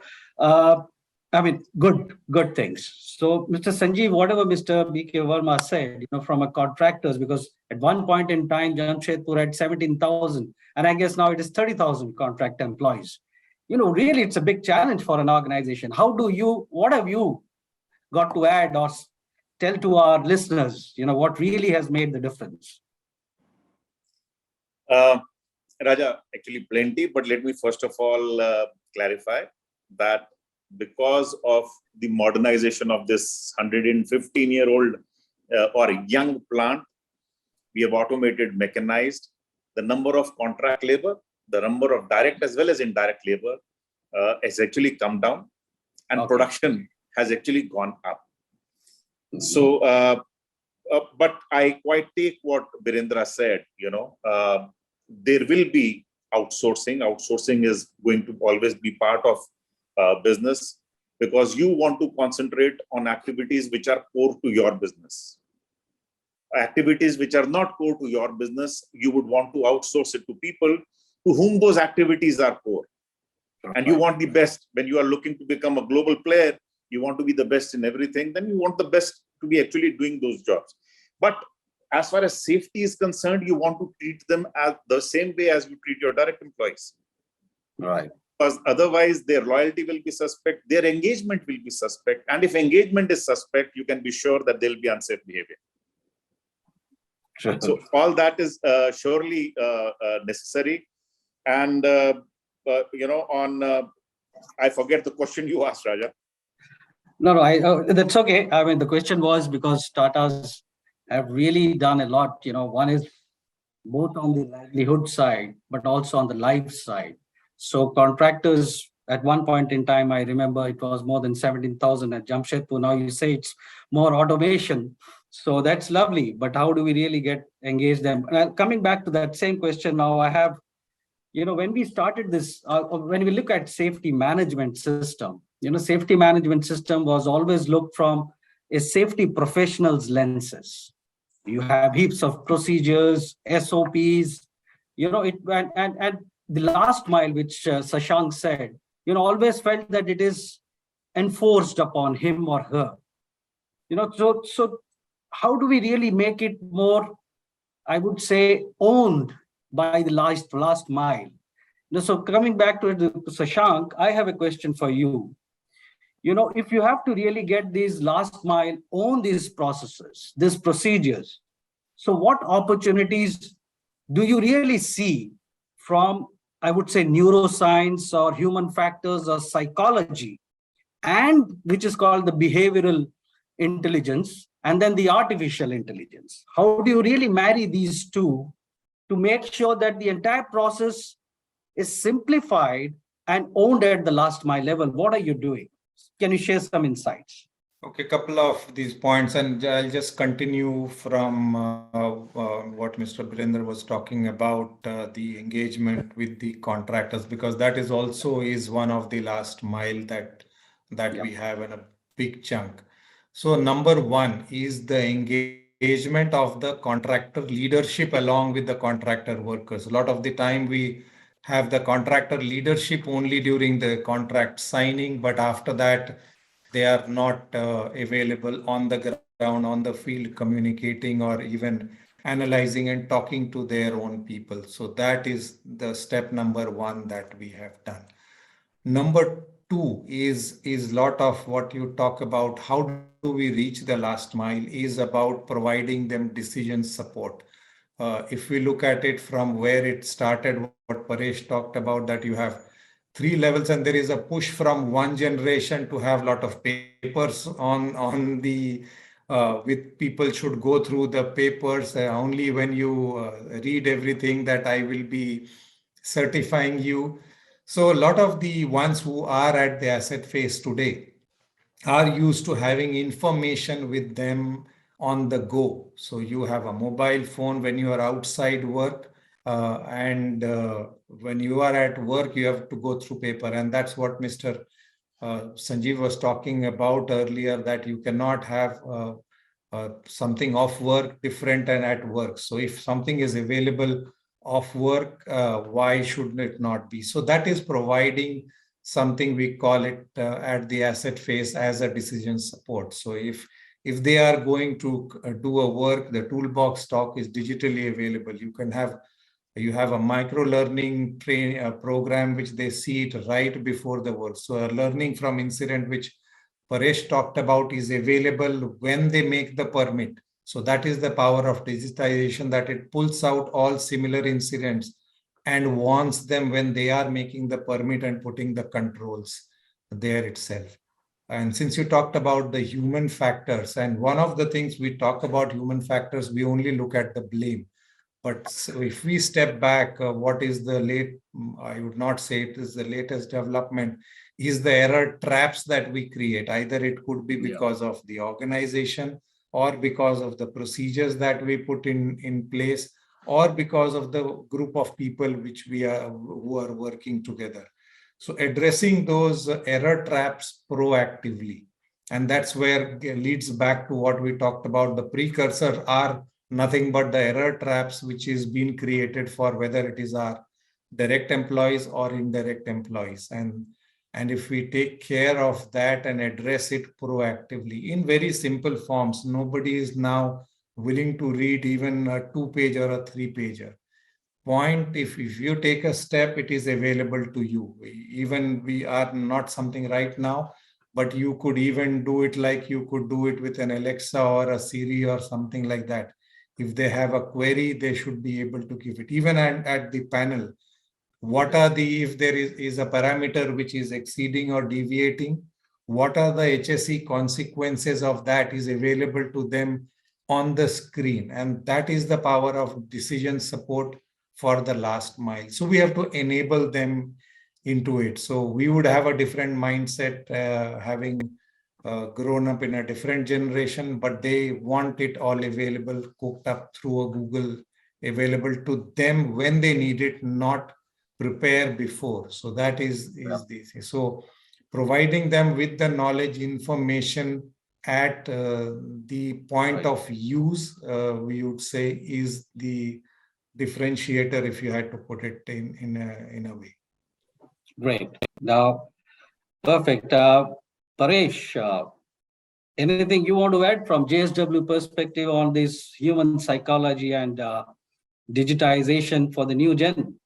good things. So, Mr. Sanjiv, whatever Mr. B.K. Verma said, from a contractors, because at one point in time, Jamshedpur had 17,000, and I guess now it is 30,000 contract employees. Really, it's a big challenge for an organization. What have you got to add or tell to our listeners, what really has made the difference? Raja, actually plenty, but let me first of all clarify that because of the modernization of this 115-year-old or young plant, we have automated, mechanized. The number of contract labor, the number of direct as well as indirect labor has actually come down, and production has actually gone up. So, but I quite take what Birendra said, there will be outsourcing. Outsourcing is going to always be part of business, because you want to concentrate on activities which are core to your business. Activities which are not core to your business, you would want to outsource it to people to whom those activities are core. And you want the best. When you are looking to become a global player, you want to be the best in everything, then you want the best to be actually doing those jobs. But as far as safety is concerned, you want to treat them as the same way as you treat your direct employees. Right. Because otherwise their loyalty will be suspect, their engagement will be suspect. And if engagement is suspect, you can be sure that there will be unsafe behavior. Sure. So all that is surely necessary. And, I forget the question you asked, Raja. No, that's okay. I mean, the question was because Tatas have really done a lot. One is both on the livelihood side, but also on the life side. So contractors, at one point in time, I remember it was more than 17,000 at Jamshedpur. Now you say it's more automation. So that's lovely. But how do we really get engaged them? Coming back to that same question now, I have, when we started this, when we look at safety management system, safety management system was always looked from a safety professional's lenses. You have heaps of procedures, SOPs, and the last mile, which Sashank said, always felt that it is enforced upon him or her. So how do we really make it more, I would say, owned by the last mile? So coming back to Sashank, I have a question for you. If you have to really get these last mile, own these processes, these procedures, so what opportunities do you really see from, I would say, neuroscience or human factors or psychology, and which is called the behavioral intelligence, and then the artificial intelligence? How do you really marry these two to make sure that the entire process is simplified and owned at the last mile level? What are you doing? Can you share some insights? Okay, a couple of these points, and I'll just continue from what Mr. Birendra was talking about, the engagement with the contractors, because that is also one of the last mile that we have in a big chunk. So number one is the engagement of the contractor leadership along with the contractor workers. A lot of the time we have the contractor leadership only during the contract signing, but after that they are not available on the ground, on the field, communicating or even analyzing and talking to their own people. So that is the step number one that we have done. Number two is lot of what you talk about, how do we reach the last mile, is about providing them decision support. If we look at it from where it started, what Paresh talked about, that you have 3 levels, and there is a push from one generation to have a lot of papers on the with people should go through the papers. Only when you read everything that I will be certifying you. So a lot of the ones who are at the asset phase today are used to having information with them on the go. So you have a mobile phone when you are outside work, and when you are at work, you have to go through paper. And that's what Mr. Sanjiv was talking about earlier, that you cannot have something off work different and at work. So if something is available off work, why should it not be? So that is providing something, we call it at the asset phase as a decision support. So if they are going to do a work, the toolbox stock is digitally available. You have a micro learning program which they see it right before the work. So a learning from incident which Paresh talked about is available when they make the permit. So that is the power of digitization, that it pulls out all similar incidents and warns them when they are making the permit and putting the controls there itself. And since you talked about the human factors, and one of the things we talk about human factors, we only look at the blame. But if we step back, what is the I would not say it is the latest development, is the error traps that we create. Either it could be because of the organization, or because of the procedures that we put in place, or because of the group of people who are working together. So addressing those error traps proactively. And that's where it leads back to what we talked about. The precursors are nothing but the error traps which is being created for whether it is our direct employees or indirect employees. And if we take care of that and address it proactively in very simple forms, nobody is now willing to read even a 2-page or a 3-pager. Point, if you take a step, it is available to you. Even we are not something right now, but you could even do it like you could do it with an Alexa or a Siri or something like that. If they have a query, they should be able to give it. Even at the panel, what are if there is a parameter which is exceeding or deviating, what are the HSE consequences of that is available to them on the screen. And that is the power of decision support for the last mile. So we have to enable them into it. So we would have a different mindset, having grown up in a different generation, but they want it all available, cooked up through a Google, available to them when they need it, not prepare before. So that is this. So providing them with the knowledge, information at the point of use, we would say, is the differentiator, if you had to put it in a way. Great. Now, perfect. Paresh, anything you want to add from JSW perspective on this human psychology and digitization for the new gen?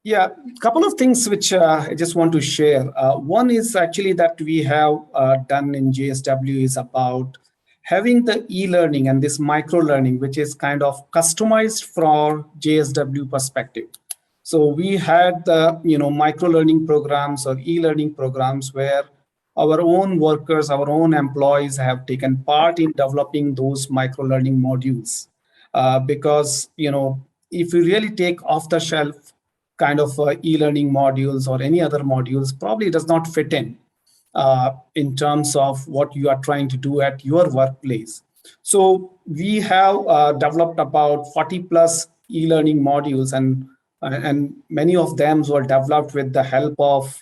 Yeah, a couple of things which I just want to share. One is actually that we have done in JSW is about having the e-learning and this micro-learning, which is kind of customized for JSW perspective. So we had the micro-learning programs or e-learning programs where our own workers, our own employees have taken part in developing those micro-learning modules. Because if you really take off-the-shelf kind of e-learning modules or any other modules, probably does not fit in terms of what you are trying to do at your workplace. So we have developed about 40 plus e-learning modules, and many of them were developed with the help of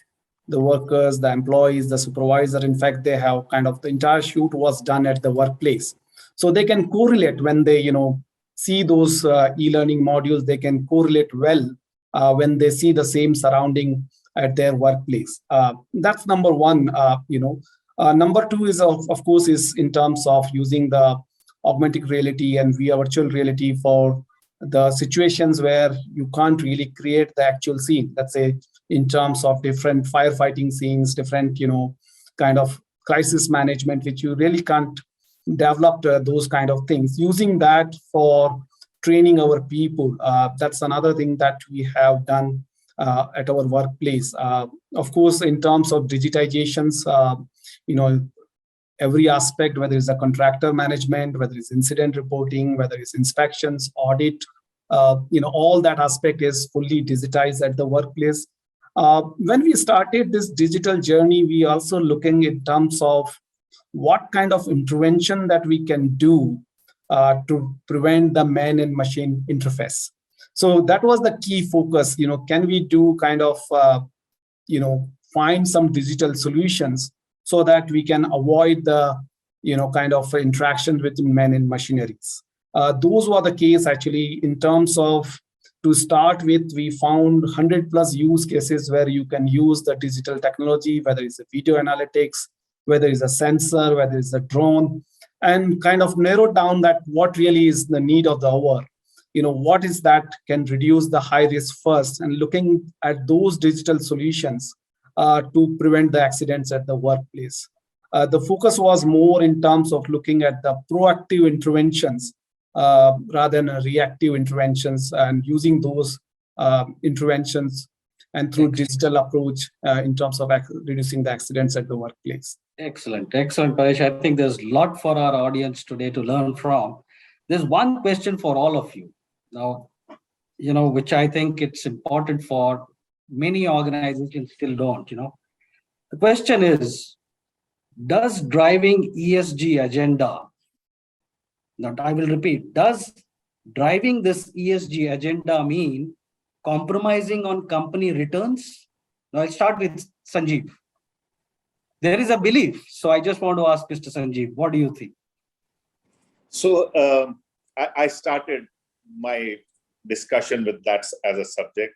the workers, the employees, the supervisor. In fact, they have kind of the entire shoot was done at the workplace. So they can correlate when they see those e-learning modules, they can correlate well when they see the same surrounding at their workplace. That's number one. Number two is of course is in terms of using the augmented reality and virtual reality for the situations where you can't really create the actual scene. Let's say in terms of different firefighting scenes, different kind of crisis management, which you really can't develop those kind of things. Using that for training our people, that's another thing that we have done at our workplace. Of course, in terms of digitizations, every aspect, whether it's a contractor management, whether it's incident reporting, whether it's inspections, audit, all that aspect is fully digitized at the workplace. When we started this digital journey, we also looking in terms of what kind of intervention that we can do to prevent the man and machine interface. So that was the key focus. Can we do kind of, find some digital solutions so that we can avoid the, kind of interaction between man and machineries. Those were the case actually in terms of, to start with, we found 100 plus use cases where you can use the digital technology, whether it's a video analytics, whether it's a sensor, whether it's a drone, and kind of narrow down that what really is the need of the hour. What is that can reduce the high risk first, and looking at those digital solutions to prevent the accidents at the workplace. The focus was more in terms of looking at the proactive interventions rather than reactive interventions, and using those interventions and through digital approach in terms of reducing the accidents at the workplace. Excellent, excellent, Paresh. I think there's a lot for our audience today to learn from. There's one question for all of you now, which I think it's important for many organizations still don't. The question is, does driving ESG agenda, now I will repeat, does driving this ESG agenda mean compromising on company returns? Now I'll start with Sanjiv. There is a belief. So I just want to ask Mr. Sanjiv, what do you think? So I started my discussion with that as a subject.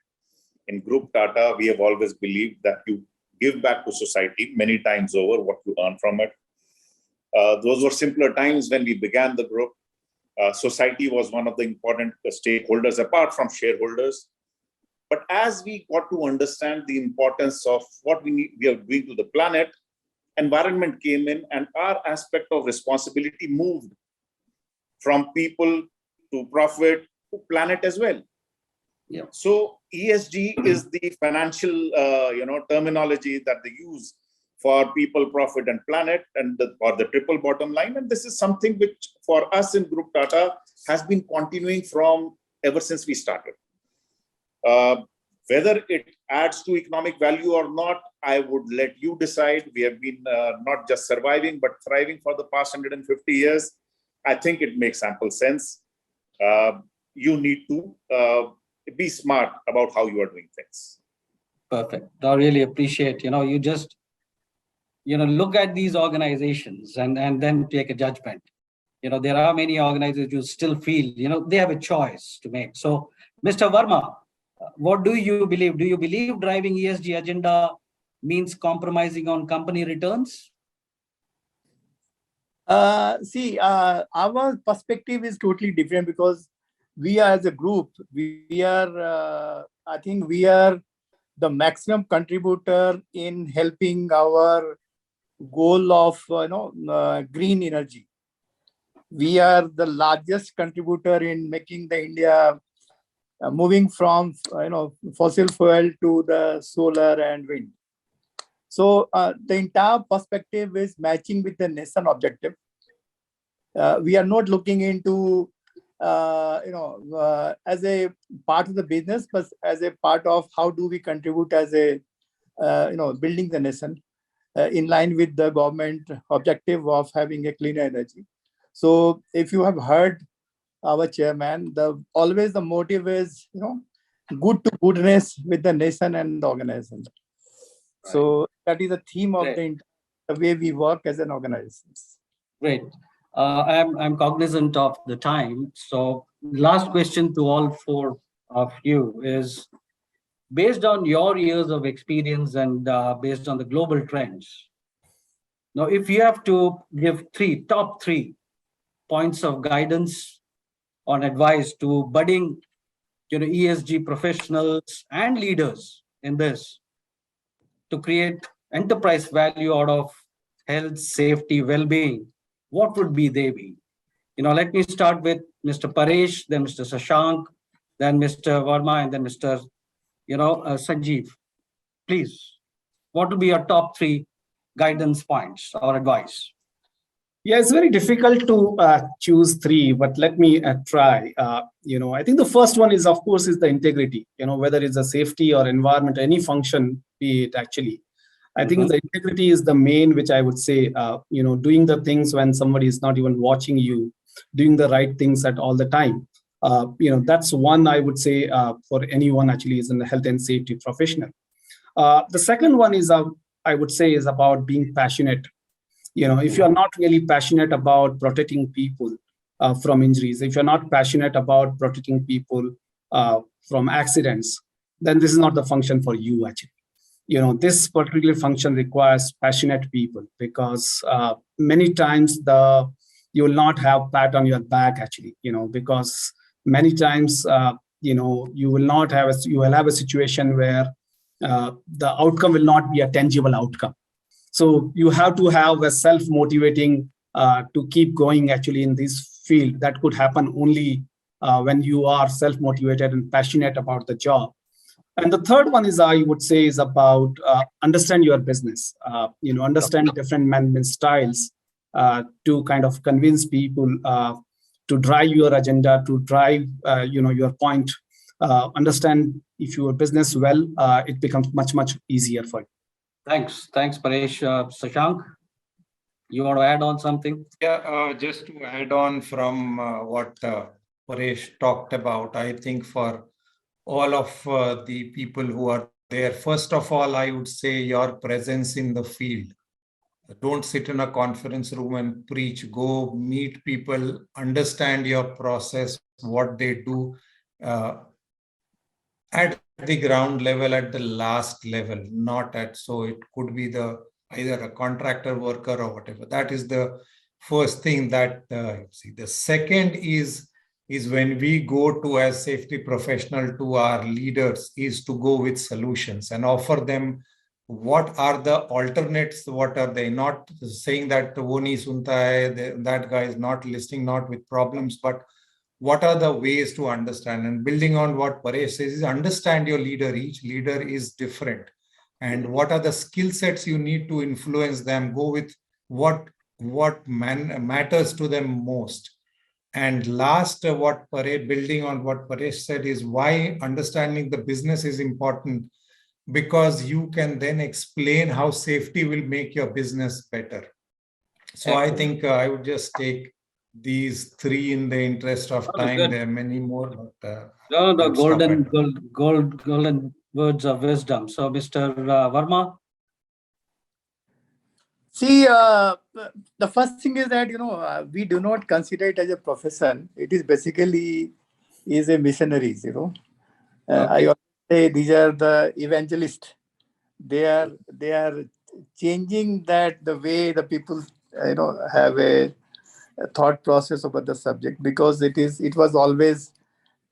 In Group Tata, we have always believed that you give back to society many times over what you earn from it. Those were simpler times when we began the group. Society was one of the important stakeholders apart from shareholders. But as we got to understand the importance of what we are doing to the planet, environment came in, and our aspect of responsibility moved from people to profit to planet as well. Yeah. So ESG is the financial terminology that they use for people, profit, and planet, and for the triple bottom line. And this is something which for us in Group Tata has been continuing from ever since we started. Whether it adds to economic value or not, I would let you decide. We have been not just surviving, but thriving for the past 150 years. I think it makes ample sense. You need to be smart about how you are doing things. Perfect. I really appreciate, you just, look at these organizations and then take a judgment. There are many organizations who still feel, they have a choice to make. So, Mr. Varma, what do you believe? Do you believe driving ESG agenda means compromising on company returns? Our perspective is totally different, because we are, as a group, we are, I think we are the maximum contributor in helping our goal of green energy. We are the largest contributor in making the India moving from fossil fuel to the solar and wind. So the entire perspective is matching with the nation objective. We are not looking into as a part of the business, but as a part of how do we contribute as a building the nation in line with the government objective of having a cleaner energy. So if you have heard our chairman, always the motive is good to goodness with the nation and the organization. Right. So that is the theme of the way we work as an organization. Great. I'm cognizant of the time. So last question to all four of you is, based on your years of experience and based on the global trends, now if you have to give top three points of guidance on advice to budding ESG professionals and leaders in this to create enterprise value out of health, safety, well-being, what would they be? Let me start with Mr. Paresh, then Mr. Sashank, then Mr. Verma, and then Mr. Sanjiv. Please, what would be your top three guidance points or advice? Yeah, it's very difficult to choose three, but let me try. I think the first one is, of course, is the integrity. Whether it's a safety or environment, any function, be it actually. I think the integrity is the main, which I would say, doing the things when somebody is not even watching you, doing the right things at all the time. That's one I would say for anyone actually is in the health and safety professional. The second one is, I would say, is about being passionate. If you're not really passionate about protecting people from injuries, if you're not passionate about protecting people from accidents, then this is not the function for you actually. This particular function requires passionate people, because many times you will not have pat on your back actually, because many you will have a situation where the outcome will not be a tangible outcome. So you have to have a self-motivating to keep going actually in this field. That could happen only when you are self-motivated and passionate about the job. And the third one is, I would say, is about understand your business. Understand different management styles to kind of convince people to drive your agenda, to drive your point. Understand if your business well, it becomes much easier for you. Thanks, Paresh. Sashank, you want to add on something? Yeah, just to add on from what Paresh talked about, I think for all of the people who are there, first of all, I would say your presence in the field. Don't sit in a conference room and preach. Go meet people, understand your process, what they do at the ground level, at the last level, not at, so it could be either a contractor worker or whatever. That is the first thing that you see. The second is when we go to, as safety professional, to our leaders, is to go with solutions and offer them what are the alternates, what are they, not saying that Woni Sunta hai, that guy is not listening, not with problems, but what are the ways to understand. And building on what Paresh says is understand your leader. Each leader is different. And what are the skill sets you need to influence them? Go with what matters to them most. And last, building on what Paresh said, is why understanding the business is important, because you can then explain how safety will make your business better. So I think I would just take these three in the interest of time. Good. There are many more, but the golden words of wisdom. So, Mr. Varma. See, the first thing is that, we do not consider it as a profession. It is basically a missionaries, I always say these are the evangelists. They are changing that the way the people, have a thought process about the subject, because it was always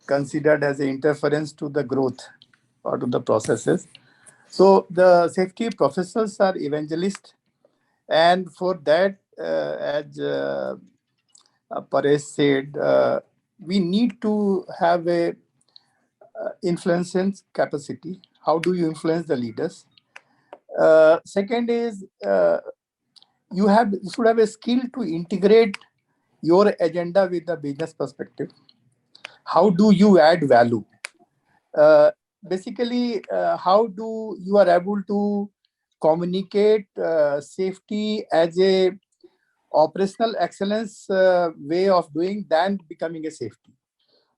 considered as an interference to the growth or to the processes. So the safety professors are evangelists. And for that, as Paresh said, we need to have a influence capacity. How do you influence the leaders? Second is you should have a skill to integrate your agenda with the business perspective. How do you add value? Basically, how do you are able to communicate safety as a operational excellence way of doing than becoming a safety.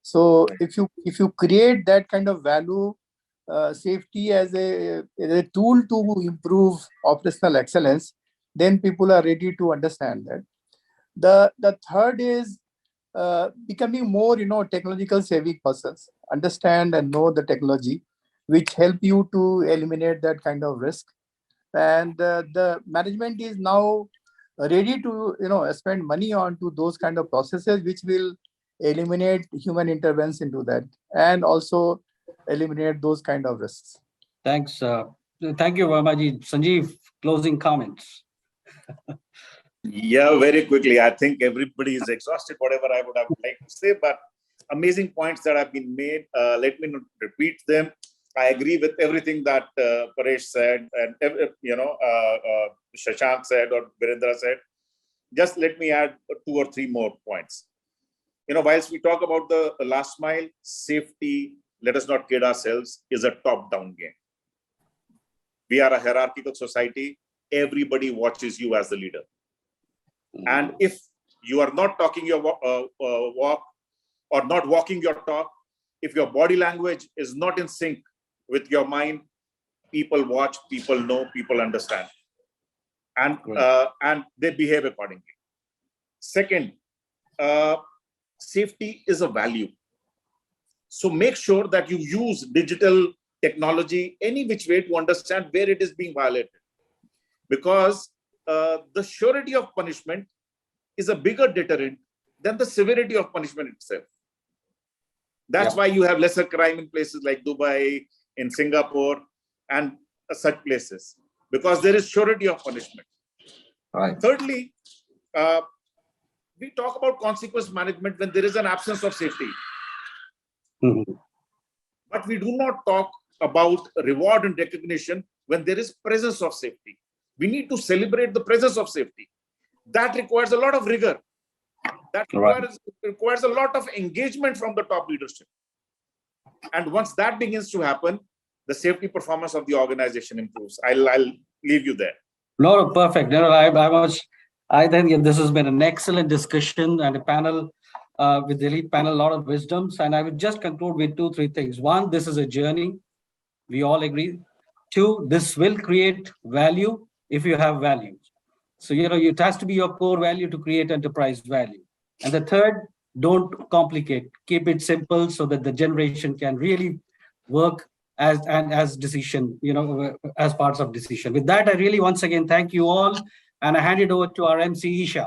So if you create that kind of value, safety as a tool to improve operational excellence, then people are ready to understand that. The third is becoming more technological savvy persons, understand and know the technology, which help you to eliminate that kind of risk. And the management is now ready to spend money on to those kind of processes which will eliminate human intervention into that and also eliminate those kind of risks. Thanks. Thank you, Verma. Sanjiv, closing comments. Yeah, very quickly. I think everybody is exhausted, whatever I would have liked to say, but amazing points that have been made. Let me not repeat them. I agree with everything that Paresh said and Shashank said or Birendra said. Just let me add 2 or 3 more points. Whilst we talk about the last mile, safety, let us not kid ourselves, is a top-down game. We are a hierarchical society. Everybody watches you as the leader. And if you are not talking your walk or not walking your talk, if your body language is not in sync with your mind, people watch, people know, people understand. And they behave accordingly. Second, safety is a value. So make sure that you use digital technology any which way to understand where it is being violated. Because the surety of punishment is a bigger deterrent than the severity of punishment itself. That's why you have lesser crime in places like Dubai, in Singapore, and such places. because there is surety of punishment. Right. Thirdly, we talk about consequence management when there is an absence of safety. Mhm. But we do not talk about reward and recognition when there is presence of safety. We need to celebrate the presence of safety. That requires a lot of rigor. That requires a lot of engagement from the top leadership. And once that begins to happen, the safety performance of the organization improves. I'll leave you there. No, perfect. No, I think this has been an excellent discussion and a panel with the elite panel, a lot of wisdoms. And I would just conclude with 2-3 things. One, this is a journey. We all agree. 2, this will create value if you have values. So, it has to be your core value to create enterprise value. And the third, don't complicate. Keep it simple so that the generation can really work as decision, as parts of decision. With that, I really once again thank you all, and I hand it over to our MC Isha.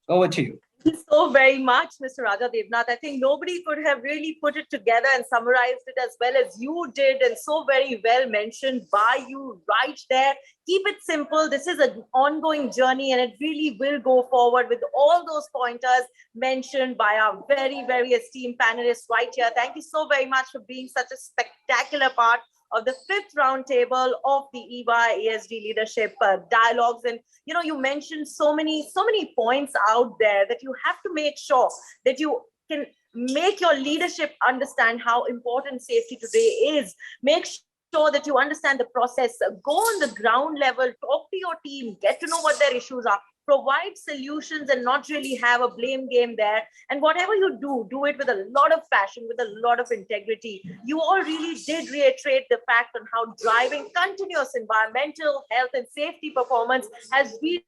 Over to you. Thank you so very much, Mr. Raja Debnath. I think nobody could have really put it together and summarized it as well as you did, and so very well mentioned by you right there. Keep it simple. This is an ongoing journey, and it really will go forward with all those pointers mentioned by our very, very esteemed panelists right here. Thank you so very much for being such a spectacular part of the 5th roundtable of the EY ESG Leadership Dialogues. And you mentioned so many points out there that you have to make sure that you can make your leadership understand how important safety today is. Make sure that you understand the process, go on the ground level, talk to your team, get to know what their issues are, provide solutions and not really have a blame game there. And whatever you do it with a lot of passion, with a lot of integrity. You all really did reiterate the fact on how driving continuous environmental, health and safety performance has really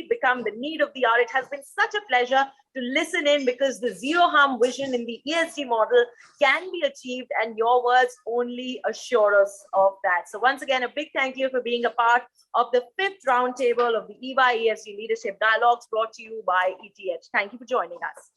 become the need of the hour. It has been such a pleasure to listen in, because the zero harm vision in the ESG model can be achieved, and your words only assure us of that. So once again, a big thank you for being a part of the 5th roundtable of the EY ESG Leadership Dialogues, brought to you by ETH. Thank you for joining us.